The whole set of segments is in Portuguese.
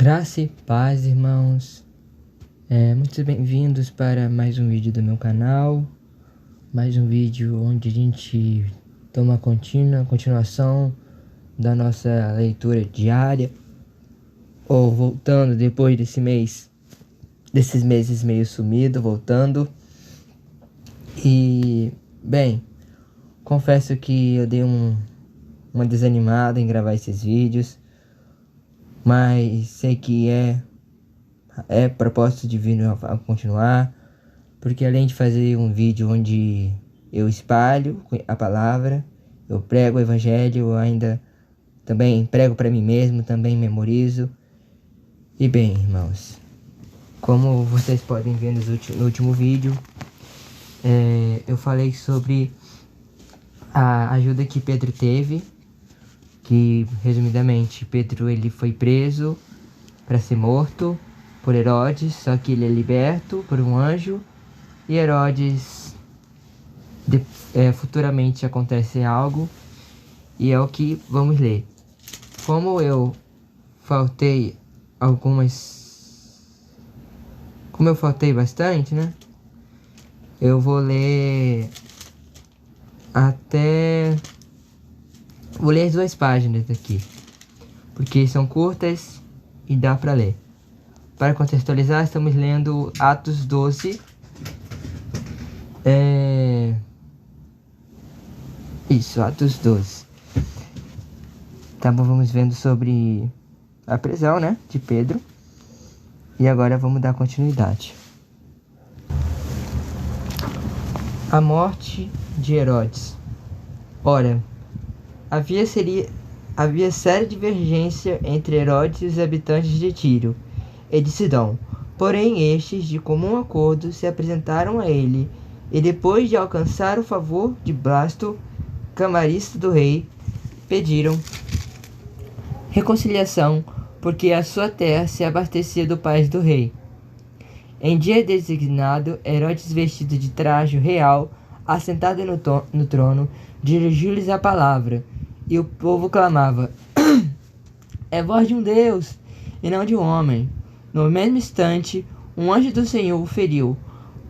Graça e paz, irmãos. Muito bem-vindos para mais um vídeo do meu canal. Mais um vídeo onde a gente toma continuação da nossa leitura diária. Ou voltando depois desses meses meio sumido, voltando. E, bem, confesso que eu dei uma desanimada em gravar esses vídeos. Mas sei que é propósito divino a continuar, porque além de fazer um vídeo onde eu espalho a palavra, eu prego o evangelho, eu ainda também prego para mim mesmo, também memorizo. E bem, irmãos, como vocês podem ver no último vídeo, eu falei sobre a ajuda que Pedro teve, que resumidamente Pedro ele foi preso para ser morto por Herodes, só que ele é liberto por um anjo, e Herodes futuramente acontece algo, e é o que vamos ler. Como eu faltei bastante, né? Eu vou ler Vou ler as 2 páginas aqui, porque são curtas e dá para ler. Para contextualizar, estamos lendo Atos 12. Isso, Atos 12. Tá bom, vamos vendo sobre a prisão, né, de Pedro. E agora vamos dar continuidade. A morte de Herodes. Ora, havia séria divergência entre Herodes e os habitantes de Tiro e de Sidom. Porém, estes, de comum acordo, se apresentaram a ele, e depois de alcançar o favor de Blasto, camarista do rei, pediram reconciliação, porque a sua terra se abastecia do paz do rei. Em dia designado, Herodes, vestido de traje real, assentado no trono, dirigiu-lhes a palavra, e o povo clamava: é voz de um Deus, e não de um homem. No mesmo instante, um anjo do Senhor o feriu,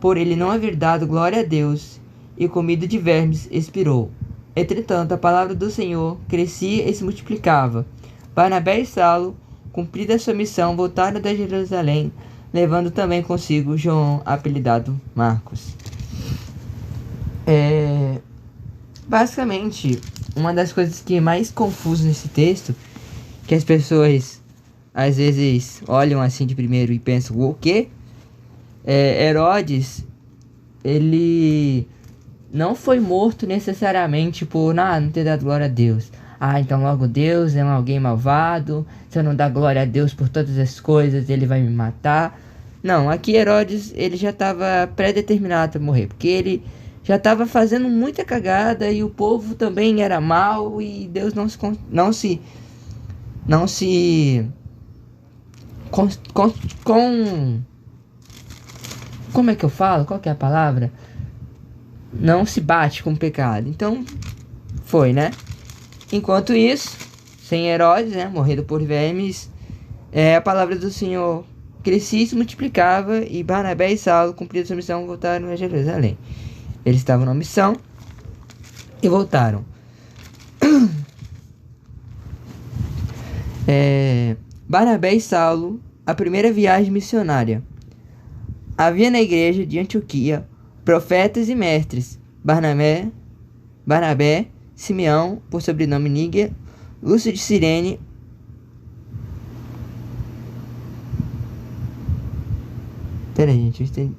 por ele não haver dado glória a Deus, e comido de vermes, expirou. Entretanto, a palavra do Senhor crescia e se multiplicava. Barnabé e Saulo, cumprida a sua missão, voltaram de Jerusalém, levando também consigo João, apelidado Marcos. Basicamente, uma das coisas que é mais confuso nesse texto, que as pessoas às vezes olham assim de primeiro e pensam: o quê? Herodes, ele não foi morto necessariamente por não ter dado glória a Deus. Então logo Deus é alguém malvado, se eu não dar glória a Deus por todas as coisas, ele vai me matar. Não, aqui Herodes, ele já estava pré-determinado a morrer, porque ele já estava fazendo muita cagada, e o povo também era mau, e Deus como é que eu falo? Qual que é a palavra? Não se bate com o pecado. Então, foi, né? Enquanto isso, sem Herodes, né, morrido por vermes, a palavra do Senhor crescia e se multiplicava, e Barnabé e Saulo, cumprida sua missão, voltaram a Jerusalém. Eles estavam na missão e voltaram. Barnabé e Saulo, a primeira viagem missionária. Havia na igreja de Antioquia profetas e mestres: Barnabé, Simeão, por sobrenome Níger, Lúcio de Cirene, gente,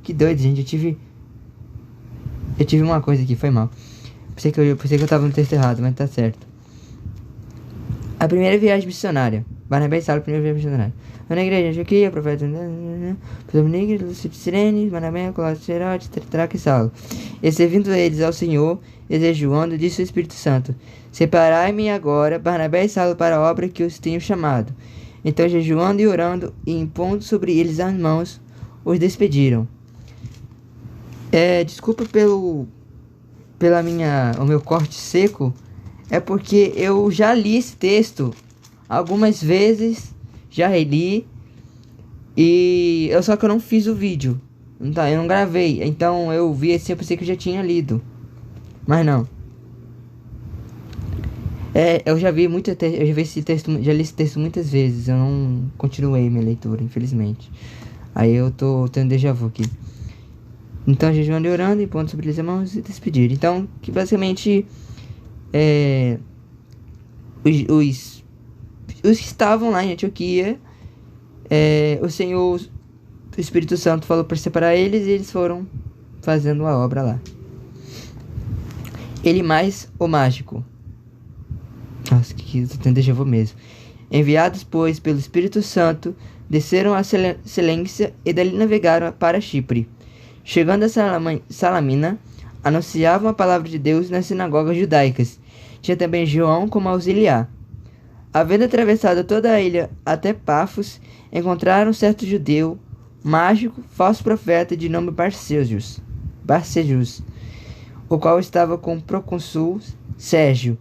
que doido, gente, eu tive uma coisa aqui, foi mal. Pensei que eu tava no texto errado, mas tá certo. A primeira viagem missionária. Barnabé e Saulo, primeira viagem missionária. Na igreja de Antioquia, profeta Níger, Lúcio de Cirene, Barnabé, Colossos, Herodes, Tetraca e Saulo. E servindo eles ao Senhor, exejuando, disse o Espírito Santo: separai-me agora, Barnabé e Saulo, para a obra que os tenho chamado. Então, jejuando e orando, e impondo sobre eles as mãos, os despediram. Desculpa pelo meu corte seco. é porque eu já li esse texto algumas vezes, já reli, só que eu não fiz o vídeo, então, eu não gravei, então eu vi assim, eu pensei que eu já tinha lido, mas não. Eu já vi eu já vi esse texto, já li esse texto muitas vezes, eu não continuei minha leitura, infelizmente. Aí eu tô tendo déjà vu aqui. Então, jejuando e orando, impondo sobre eles as mãos e despedir. Então, que basicamente os, os que estavam lá em Antioquia, o Senhor, o Espírito Santo falou para separar eles e eles foram fazendo a obra lá. Ele mais o mágico. Nossa, que eu tô tendo déjà vu mesmo. Enviados, pois, pelo Espírito Santo, desceram a Selência e dali navegaram para Chipre. Chegando a Salamina, anunciavam a palavra de Deus nas sinagogas judaicas. Tinha também João como auxiliar. Havendo atravessado toda a ilha até Pafos, encontraram certo judeu, mágico, falso profeta de nome Barsejus, o qual estava com o procônsul Sérgio.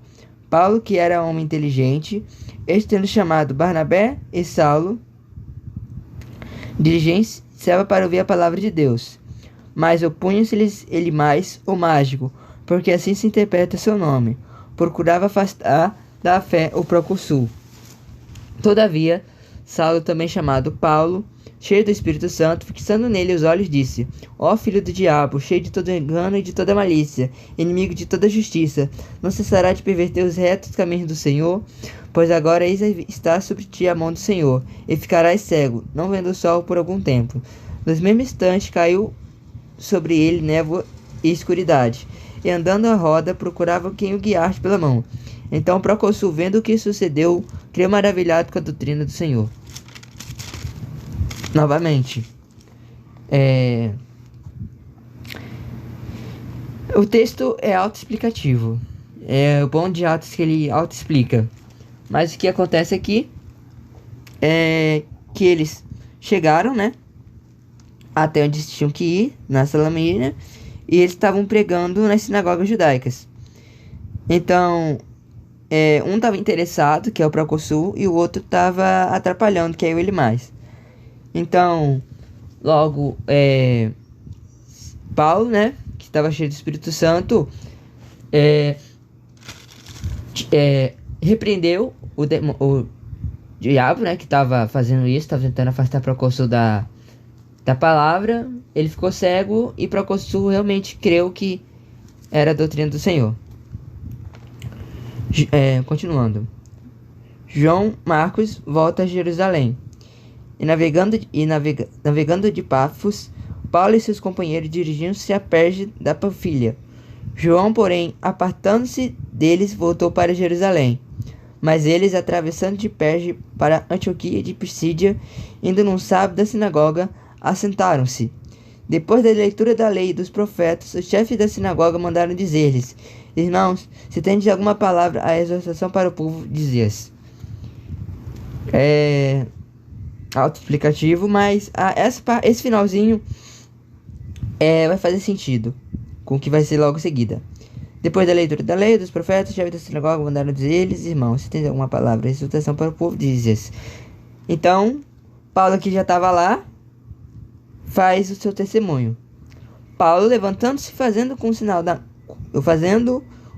Paulo, que era homem inteligente, este tendo chamado Barnabé e Saulo, diligenciava para ouvir a palavra de Deus. Mas opunha-se-lhes ele mais, o mágico, porque assim se interpreta seu nome. Procurava afastar da fé o procônsul. Todavia, Saulo, também chamado Paulo, cheio do Espírito Santo, fixando nele os olhos, disse: Ó filho do diabo, cheio de todo engano e de toda malícia, inimigo de toda justiça, não cessará de perverter os retos caminhos do Senhor? Pois agora eis está sobre ti a mão do Senhor, e ficarás cego, não vendo o sol por algum tempo. No mesmo instante caiu sobre ele névoa e escuridade, e andando à roda procurava quem o guiasse pela mão. Então o procônsul, vendo o que sucedeu, creu maravilhado com a doutrina do Senhor. Novamente, o texto é autoexplicativo. É o bom de Atos que ele autoexplica. Mas o que acontece aqui é que eles chegaram, né, até onde eles tinham que ir, na Salamina, e eles estavam pregando nas sinagogas judaicas. Então, um estava interessado, que é o procônsul, e o outro estava atrapalhando, que é o Elimais. Então, logo, Paulo, né, que estava cheio do Espírito Santo, repreendeu o diabo, né, que estava fazendo isso, estava tentando afastar o procônsul da palavra. Ele ficou cego e o procônsul realmente creu que era a doutrina do Senhor. Continuando. João Marcos volta a Jerusalém. Navegando de Pafos, Paulo e seus companheiros dirigiam-se a Perge da Panfilha. João, porém, apartando-se deles, voltou para Jerusalém. Mas eles, atravessando de Perge para Antioquia de Pisídia, indo num sábado da sinagoga, assentaram-se. Depois da leitura da lei e dos profetas, os chefes da sinagoga mandaram dizer-lhes: Irmãos, se tendes alguma palavra a exortação para o povo, dizias. Autoexplicativo, mas esse finalzinho vai fazer sentido com o que vai ser logo em seguida. Depois da leitura da lei dos profetas, os chefes da sinagoga mandaram dizer eles: Irmãos, se tem alguma palavra de exortação para o povo, dizias. Então, Paulo, que já estava lá, faz o seu testemunho. Paulo, levantando-se, fazendo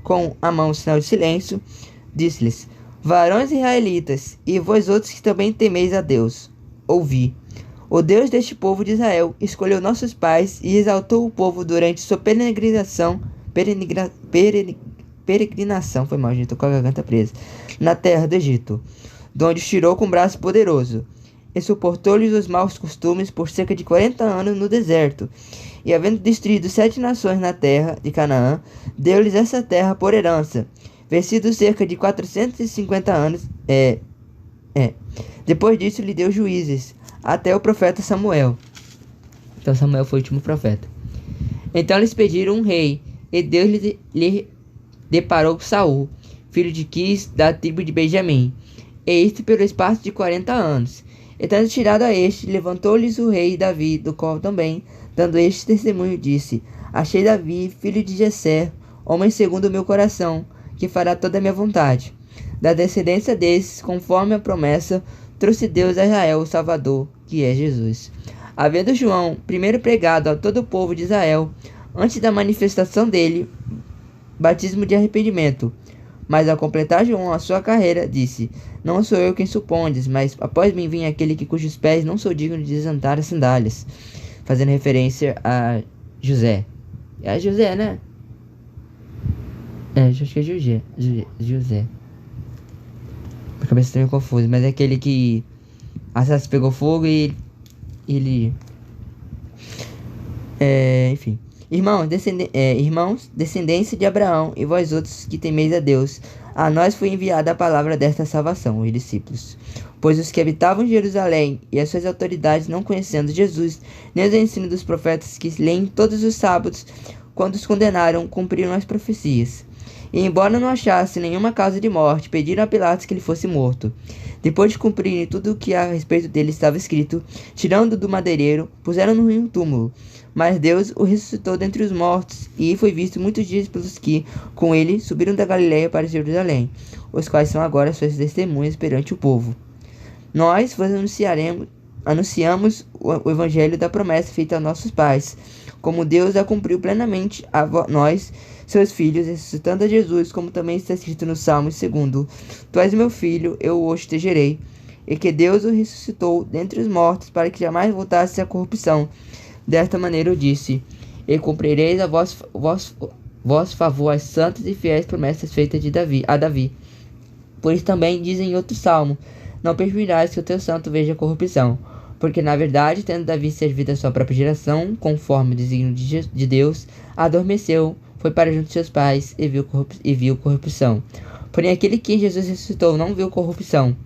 com a mão o sinal de silêncio, disse-lhes: Varões israelitas, e vós outros que também temeis a Deus, ouvi. O Deus deste povo de Israel escolheu nossos pais e exaltou o povo durante sua peregrinação, foi mal, gente, tô com a garganta presa, na terra do Egito, de onde os tirou com braço poderoso, e suportou-lhes os maus costumes por cerca de 40 anos no deserto, e havendo destruído 7 nações na terra de Canaã, deu-lhes essa terra por herança, vencidos cerca de 450 anos, depois disso lhe deu juízes, até o profeta Samuel. Então Samuel foi o último profeta. Então eles pediram um rei, e Deus lhe deparou Saul, filho de Quis, da tribo de Benjamim, e isto pelo espaço de 40 anos. E tendo tirado a este, levantou-lhes o rei Davi, do qual também, dando este testemunho, disse: Achei Davi, filho de Jessé, homem segundo o meu coração, que fará toda a minha vontade. Da descendência desses, conforme a promessa, trouxe Deus a Israel o Salvador, que é Jesus. Havendo João primeiro pregado a todo o povo de Israel, antes da manifestação dele, batismo de arrependimento. Mas ao completar João a sua carreira, disse: Não sou eu quem supondes, mas após mim vem aquele cujos pés não sou digno de desatar as sandálias. Fazendo referência a José. É José, né? Acho que é José. A cabeça tá meio confusa, mas é aquele que a sarça pegou fogo e ele... enfim. Irmãos, descendência de Abraão, e vós outros que temeis a Deus, a nós foi enviada a palavra desta salvação, os discípulos. Pois os que habitavam em Jerusalém e as suas autoridades, não conhecendo Jesus, nem os ensinos dos profetas que leem todos os sábados, quando os condenaram, cumpriram as profecias. E embora não achasse nenhuma causa de morte, pediram a Pilatos que ele fosse morto. Depois de cumprirem tudo o que a respeito dele estava escrito, tirando-o do madeireiro, puseram-no em um túmulo. Mas Deus o ressuscitou dentre os mortos, e foi visto muitos dias pelos que, com ele, subiram da Galiléia para Jerusalém, os quais são agora suas testemunhas perante o povo. Nós vos anunciamos o evangelho da promessa feita a nossos pais, como Deus a cumpriu plenamente a nós, seus filhos, ressuscitando a Jesus, como também está escrito no Salmo 2: Tu és meu filho, eu hoje te gerei, e que Deus o ressuscitou dentre os mortos, para que jamais voltasse à corrupção. Desta maneira eu disse: E cumprireis a vosso favor as santas e fiéis promessas feitas a Davi. Por isso também diz em outro salmo: Não permitirás que o teu santo veja corrupção. Porque na verdade, tendo Davi servido a sua própria geração, conforme o desígnio de Deus, adormeceu, foi para junto de seus pais e viu corrupção. Porém aquele que Jesus ressuscitou não viu corrupção.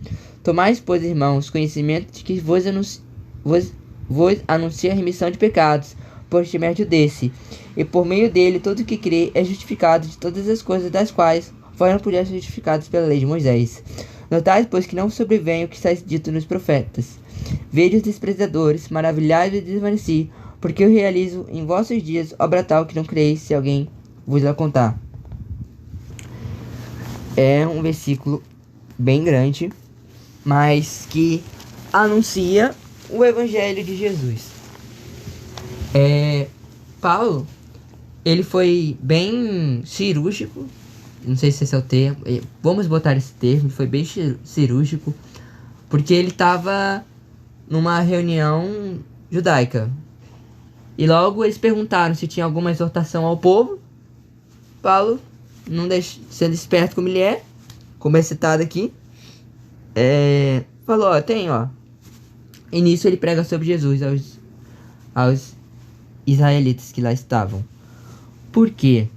Tomai, pois, irmãos, conhecimento de que vos anuncia a remissão de pecados, por intermédio desse, e por meio dele todo que crê é justificado de todas as coisas das quais foram por ser justificados pela lei de Moisés. Notai, pois, que não sobrevém o que está dito nos profetas. Vede os desprezadores, maravilhai-vos e desvaneci, porque eu realizo em vossos dias obra tal que não creis se alguém vos a contar. É um versículo bem grande, mas que anuncia o evangelho de Jesus. Paulo, ele foi bem cirúrgico, não sei se esse é o termo, vamos botar esse termo, foi bem cirúrgico, porque ele estava numa reunião judaica. E logo eles perguntaram se tinha alguma exortação ao povo. Paulo, sendo esperto como ele é, como é citado aqui, falou, tem. E nisso ele prega sobre Jesus aos israelitas que lá estavam. Por quê?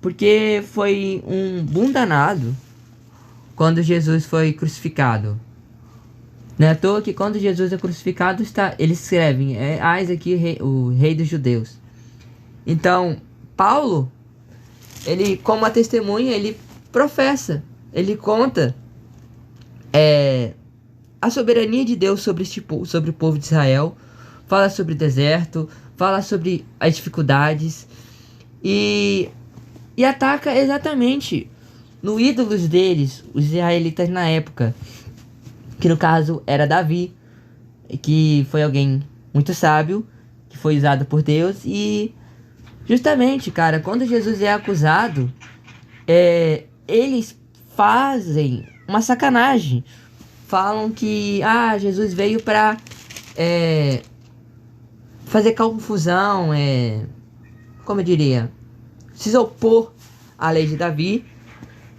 Porque foi um boom danado quando Jesus foi crucificado. Não é à toa que quando Jesus é crucificado, eles escrevem, eis aqui o rei dos judeus. Então, Paulo, ele, como a testemunha, ele professa, ele conta a soberania de Deus sobre o povo de Israel, fala sobre o deserto, fala sobre as dificuldades e ataca exatamente no ídolos deles, os israelitas na época, que no caso era Davi, que foi alguém muito sábio, que foi usado por Deus. E justamente, cara, quando Jesus é acusado, eles fazem uma sacanagem. Falam que Jesus veio para fazer confusão, como eu diria, se opor à lei de Davi,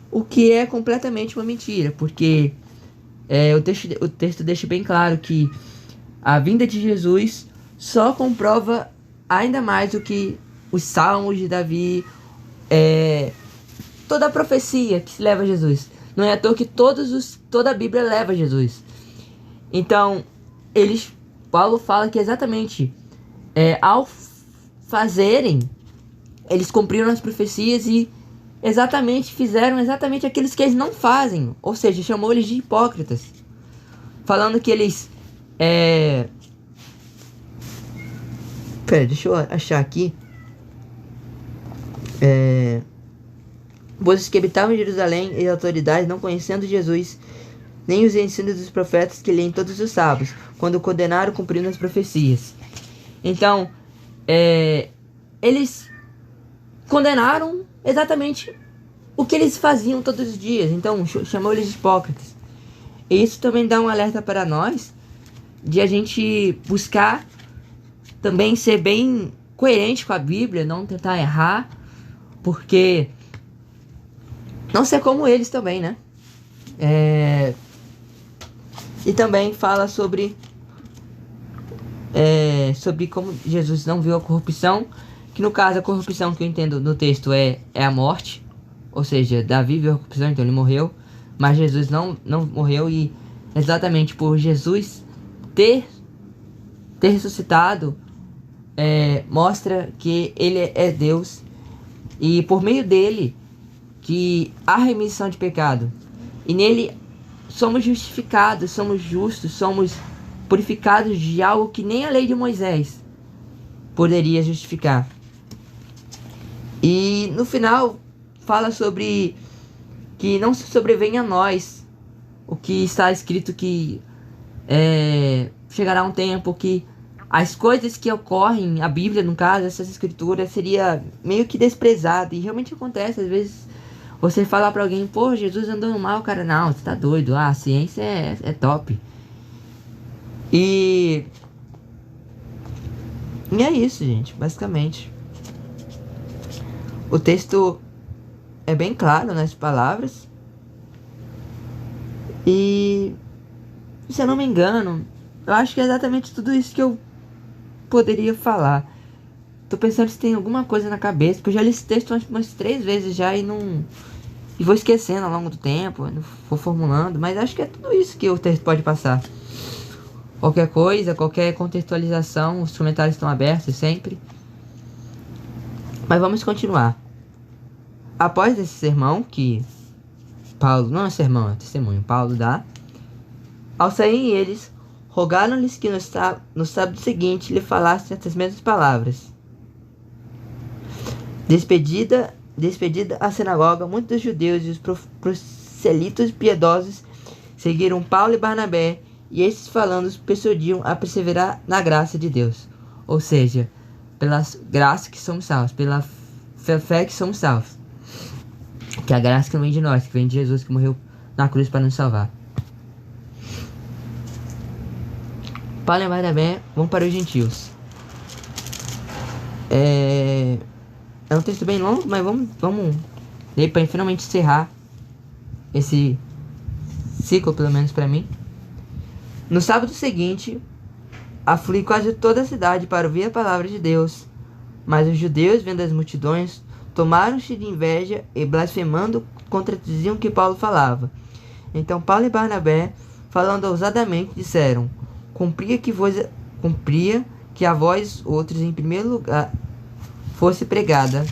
o que é completamente uma mentira, porque o texto deixa bem claro que a vinda de Jesus só comprova ainda mais o que os salmos de Davi, toda a profecia que se leva a Jesus. Não é à toa que toda a Bíblia leva a Jesus. Então, Paulo fala que exatamente ao fazerem, eles cumpriram as profecias e fizeram exatamente aqueles que eles não fazem. Ou seja, chamou eles de hipócritas, falando que eles deixa eu achar aqui. pois os que habitavam em Jerusalém e as autoridades, não conhecendo Jesus, nem os ensinos dos profetas que leem todos os sábados, quando condenaram cumprindo as profecias. Então, eles condenaram exatamente o que eles faziam todos os dias. Então, chamou eles de hipócritas. E isso também dá um alerta para nós, de a gente buscar também ser bem coerente com a Bíblia, não tentar errar, porque não ser como eles também, né? E também fala sobre como Jesus não viu a corrupção, que no caso a corrupção que eu entendo no texto é a morte, ou seja, Davi viu a corrupção, então ele morreu, mas Jesus não morreu, e exatamente por Jesus ter ressuscitado, mostra que ele é Deus, e por meio dele que há remissão de pecado, e nele somos justificados, somos justos, somos purificados de algo que nem a lei de Moisés poderia justificar. E no final fala sobre que não se sobrevém a nós o que está escrito, que chegará um tempo que as coisas que ocorrem, a Bíblia no caso, essas escrituras, seria meio que desprezada. E realmente acontece, às vezes você falar pra alguém, pô, Jesus andando mal, cara, não, você tá doido, a ciência é top. E é isso, gente, basicamente. O texto é bem claro nas palavras. E, se eu não me engano, eu acho que é exatamente tudo isso que eu poderia falar. Tô pensando se tem alguma coisa na cabeça, porque eu já li esse texto umas 3 vezes já e vou esquecendo ao longo do tempo, vou formulando, mas acho que é tudo isso que o texto pode passar. Qualquer coisa, qualquer contextualização, os comentários estão abertos sempre. Mas vamos continuar. Após esse sermão, que Paulo, não é sermão, é testemunho, Paulo dá, ao saírem eles, rogaram-lhes que no sábado seguinte lhe falassem essas mesmas palavras. Despedida a sinagoga, muitos dos judeus e os proselitos piedosos seguiram Paulo e Barnabé, e estes falando persuadiam a perseverar na graça de Deus. Ou seja, pela graça que somos salvos, pela fé que somos salvos. Que a graça que não vem de nós, que vem de Jesus, que morreu na cruz para nos salvar. Paulo e Barnabé vão para os gentios. É um texto bem longo, mas vamos ler para finalmente encerrar esse ciclo, pelo menos para mim. No sábado seguinte, aflui quase toda a cidade para ouvir a palavra de Deus. Mas os judeus, vendo as multidões, tomaram-se de inveja e, blasfemando, contradiziam o que Paulo falava. Então Paulo e Barnabé, falando ousadamente, disseram: Cumpria que a vós outros, em primeiro lugar, fosse pregada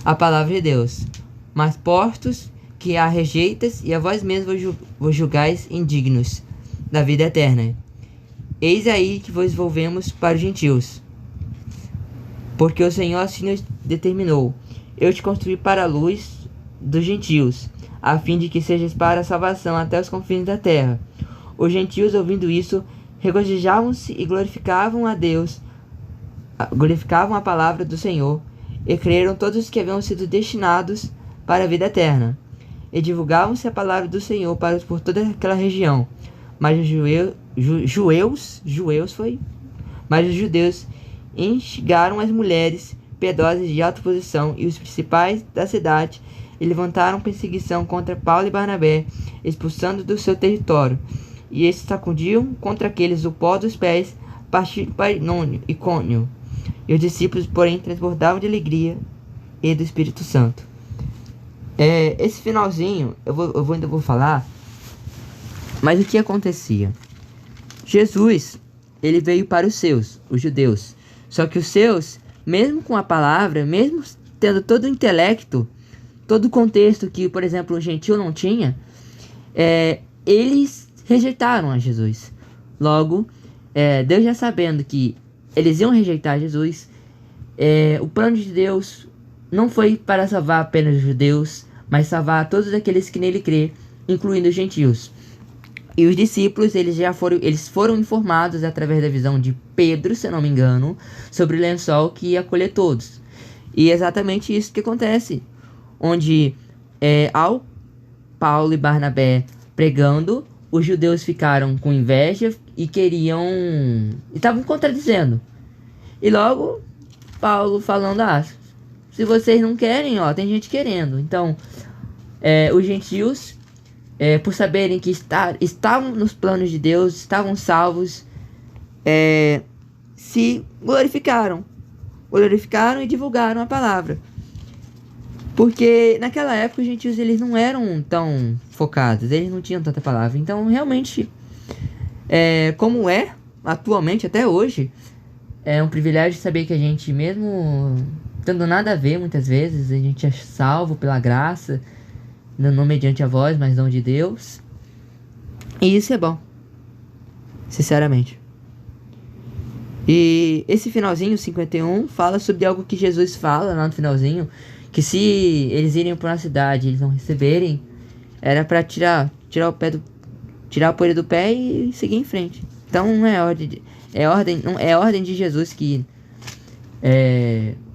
a palavra de Deus, mas postos que a rejeitas, e a vós mesmos vos julgais indignos da vida eterna. Eis aí que vos volvemos para os gentios, porque o Senhor assim nos determinou: eu te construí para a luz dos gentios, a fim de que sejas para a salvação até os confins da terra. Os gentios, ouvindo isso, regozijavam-se e glorificavam a Deus, glorificavam a palavra do Senhor, e creram todos os que haviam sido destinados para a vida eterna. E divulgavam-se a palavra do Senhor por toda aquela região. Mas os judeus instigaram as mulheres piedosas de alta posição e os principais da cidade, e levantaram perseguição contra Paulo e Barnabé, expulsando do seu território. E estes sacudiam contra aqueles o pó dos pés, partindo para Icônio. E os discípulos, porém, transbordavam de alegria e do Espírito Santo. Esse finalzinho, ainda vou falar, mas o que acontecia? Jesus, ele veio para os seus, os judeus. Só que os seus, mesmo com a palavra, mesmo tendo todo o intelecto, todo o contexto que, por exemplo, o gentil não tinha, eles rejeitaram a Jesus. Logo, Deus, já sabendo que eles iam rejeitar Jesus. O plano de Deus não foi para salvar apenas os judeus, mas salvar todos aqueles que nele crê, incluindo os gentios. E os discípulos, eles foram informados através da visão de Pedro, se eu não me engano, sobre o lençol que ia acolher todos. E é exatamente isso que acontece, onde ao Paulo e Barnabé pregando, os judeus ficaram com inveja e estavam contradizendo. E logo Paulo falando, se vocês não querem, tem gente querendo. Então, os gentios, por saberem que estavam nos planos de Deus, estavam salvos, se glorificaram e divulgaram a palavra. Porque naquela época os gentios, eles não eram tão focados, eles não tinham tanta palavra. Então realmente, como atualmente, até hoje, é um privilégio saber que a gente, mesmo tendo nada a ver muitas vezes, a gente é salvo pela graça, não mediante a voz, mas não de Deus. E isso é bom, sinceramente. E esse finalzinho, 51, fala sobre algo que Jesus fala lá no finalzinho, que se eles irem para uma cidade e eles não receberem, era para tirar a poeira do pé e seguir em frente. Então não é ordem de Jesus que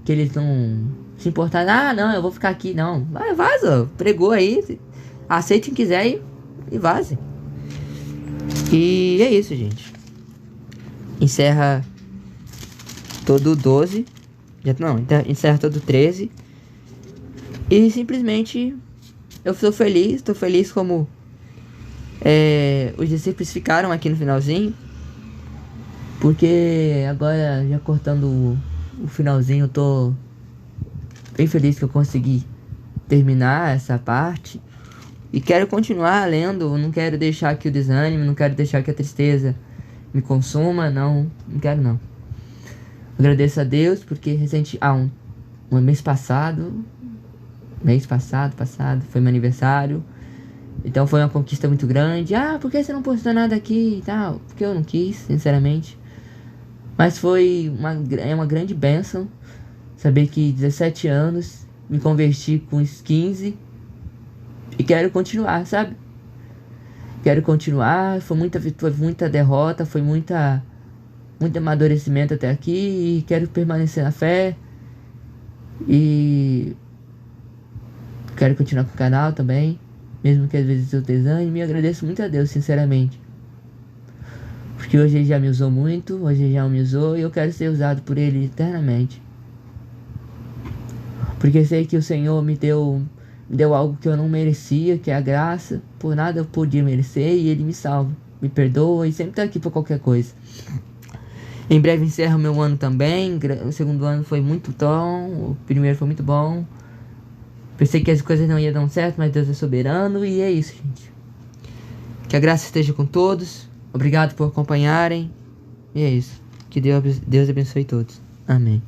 eles não se importarem. Não, eu vou ficar aqui. Não, vai, vaza, pregou aí, aceite quem quiser e vaze. E é isso, gente. Encerra todo 12. Encerra todo 13. E simplesmente eu estou feliz como os discípulos ficaram aqui no finalzinho. Porque agora, já cortando o finalzinho, eu tô bem feliz que eu consegui terminar essa parte. E quero continuar lendo, não quero deixar que o desânimo, não quero deixar que a tristeza me consuma, não quero não. Agradeço a Deus porque um mês passado, foi meu aniversário. Então foi uma conquista muito grande. Por que você não postou nada aqui e tal? Porque eu não quis, sinceramente. Mas foi uma grande bênção saber que 17 anos me converti com os 15 e quero continuar, sabe? Quero continuar. Foi muita derrota, foi muito amadurecimento até aqui e quero permanecer na fé. E quero continuar com o canal também, mesmo que às vezes eu desanime. E agradeço muito a Deus, sinceramente, porque hoje ele já me usou muito, hoje ele já me usou e eu quero ser usado por ele eternamente. Porque sei que o Senhor me deu algo que eu não merecia, que é a graça. Por nada eu podia merecer e ele me salva, me perdoa e sempre tá aqui por qualquer coisa. Em breve encerro meu ano também. O segundo ano foi muito bom, o primeiro foi muito bom. Pensei que as coisas não iam dar certo, mas Deus é soberano e é isso, gente. Que a graça esteja com todos. Obrigado por acompanharem. E é isso. Que Deus abençoe todos. Amém.